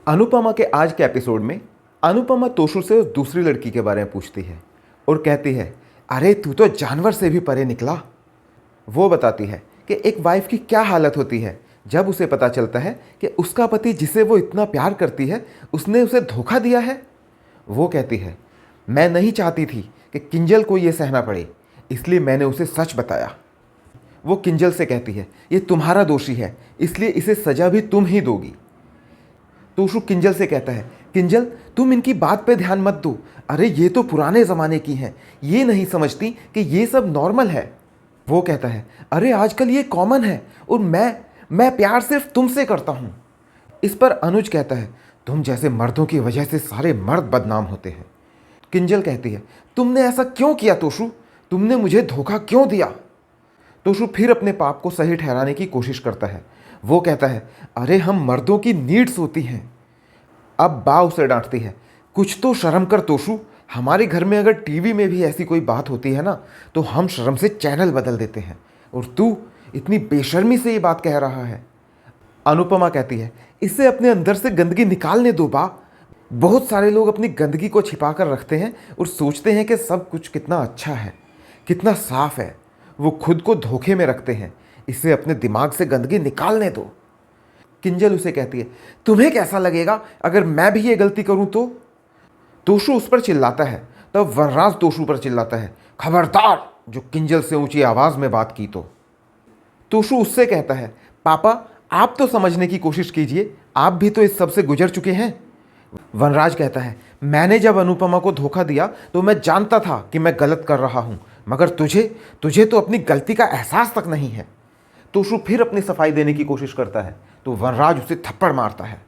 अनुपमा के आज के एपिसोड में अनुपमा तोशु से उस दूसरी लड़की के बारे में पूछती है और कहती है, अरे तू तो जानवर से भी परे निकला। वो बताती है कि एक वाइफ की क्या हालत होती है जब उसे पता चलता है कि उसका पति जिसे वो इतना प्यार करती है उसने उसे धोखा दिया है। वो कहती है, मैं नहीं चाहती थी कि किंजल को ये सहना पड़े, इसलिए मैंने उसे सच बताया। वो किंजल से कहती है, ये तुम्हारा दोषी है, इसलिए इसे सजा भी तुम ही दोगी। तोशु किंजल से कहता है, किंजल तुम इनकी बात पे ध्यान मत दो, अरे ये तो पुराने ज़माने की हैं, ये नहीं समझती कि ये सब नॉर्मल है। वो कहता है, अरे आजकल ये कॉमन है और मैं प्यार सिर्फ तुमसे करता हूँ। इस पर अनुज कहता है, तुम जैसे मर्दों की वजह से सारे मर्द बदनाम होते हैं। किंजल कहती है, तुमने ऐसा क्यों किया तोशु, तुमने मुझे धोखा क्यों दिया। तोशु फिर अपने पाप को सही ठहराने की कोशिश करता है। वो कहता है, अरे हम मर्दों की नीड्स होती हैं। अब बा उसे डांटती है, कुछ तो शर्म कर तोशु, हमारे घर में अगर टीवी में भी ऐसी कोई बात होती है ना तो हम शर्म से चैनल बदल देते हैं, और तू इतनी बेशर्मी से ये बात कह रहा है। अनुपमा कहती है, इसे अपने अंदर से गंदगी निकालने दो बा। बहुत सारे लोग अपनी गंदगी को छिपा कर रखते हैं और सोचते हैं कि सब कुछ कितना अच्छा है, कितना साफ है। वो खुद को धोखे में रखते हैं, इसे अपने दिमाग से गंदगी निकालने दो। किंजल उसे कहती है, तुम्हें कैसा लगेगा अगर मैं भी ये गलती करूं तो। तोशु उस पर चिल्लाता है, तब वनराज तोशु पर चिल्लाता है, खबरदार जो किंजल से ऊंची आवाज में बात की तो। तोशु उससे कहता है, पापा आप तो समझने की कोशिश कीजिए, आप भी तो इस सब से गुजर चुके हैं। वनराज कहता है, मैंने जब अनुपमा को धोखा दिया तो मैं जानता था कि मैं गलत कर रहा हूं, मगर तुझे तो अपनी गलती का एहसास तक नहीं है। तोशु फिर अपनी सफाई देने की कोशिश करता है तो वनराज उसे थप्पड़ मारता है।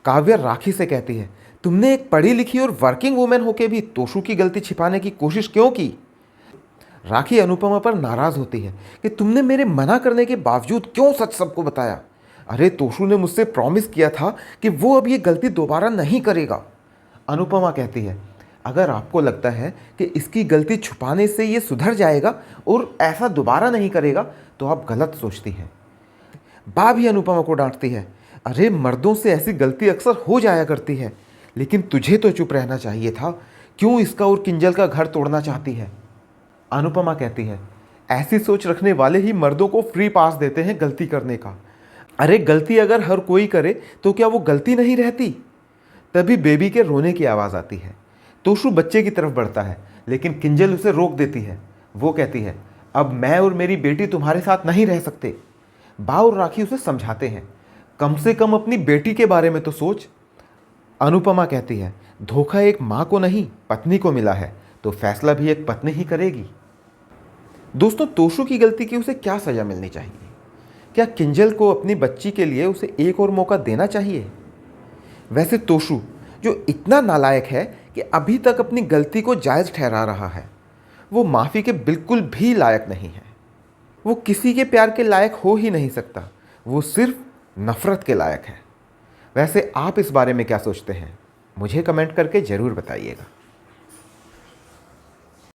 काव्या राखी से कहती है, तुमने एक पढ़ी लिखी और वर्किंग वुमेन होकर भी तोशु की गलती छिपाने की कोशिश क्यों की। राखी अनुपमा पर नाराज होती है कि तुमने मेरे मना करने के बावजूद क्यों सच सबको बताया। अरे तोशु ने मुझसे प्रॉमिस किया था कि वो अब ये गलती दोबारा नहीं करेगा। अनुपमा कहती है, अगर आपको लगता है कि इसकी गलती छुपाने से ये सुधर जाएगा और ऐसा दोबारा नहीं करेगा तो आप गलत सोचती हैं। बा भी अनुपमा को डांटती है, अरे मर्दों से ऐसी गलती अक्सर हो जाया करती है, लेकिन तुझे तो चुप रहना चाहिए था, क्यों इसका और किंजल का घर तोड़ना चाहती है। अनुपमा कहती है, ऐसी सोच रखने वाले ही मर्दों को फ्री पास देते हैं गलती करने का। अरे गलती अगर हर कोई करे तो क्या वो गलती नहीं रहती। तभी बेबी के रोने की आवाज़ आती है। तोशु बच्चे की तरफ बढ़ता है लेकिन किंजल उसे रोक देती है। वो कहती है, अब मैं और मेरी बेटी तुम्हारे साथ नहीं रह सकते। बा और राखी उसे समझाते हैं, कम से कम अपनी बेटी के बारे में तो सोच। अनुपमा कहती है, धोखा एक माँ को नहीं पत्नी को मिला है तो फैसला भी एक पत्नी ही करेगी। दोस्तों, तोशु की गलती की उसे क्या सज़ा मिलनी चाहिए? क्या किंजल को अपनी बच्ची के लिए उसे एक और मौका देना चाहिए? वैसे तोशु जो इतना नालायक है कि अभी तक अपनी गलती को जायज़ ठहरा रहा है, वो माफ़ी के बिल्कुल भी लायक नहीं है। वो किसी के प्यार के लायक हो ही नहीं सकता, वो सिर्फ नफ़रत के लायक है। वैसे आप इस बारे में क्या सोचते हैं? मुझे कमेंट करके ज़रूर बताइएगा।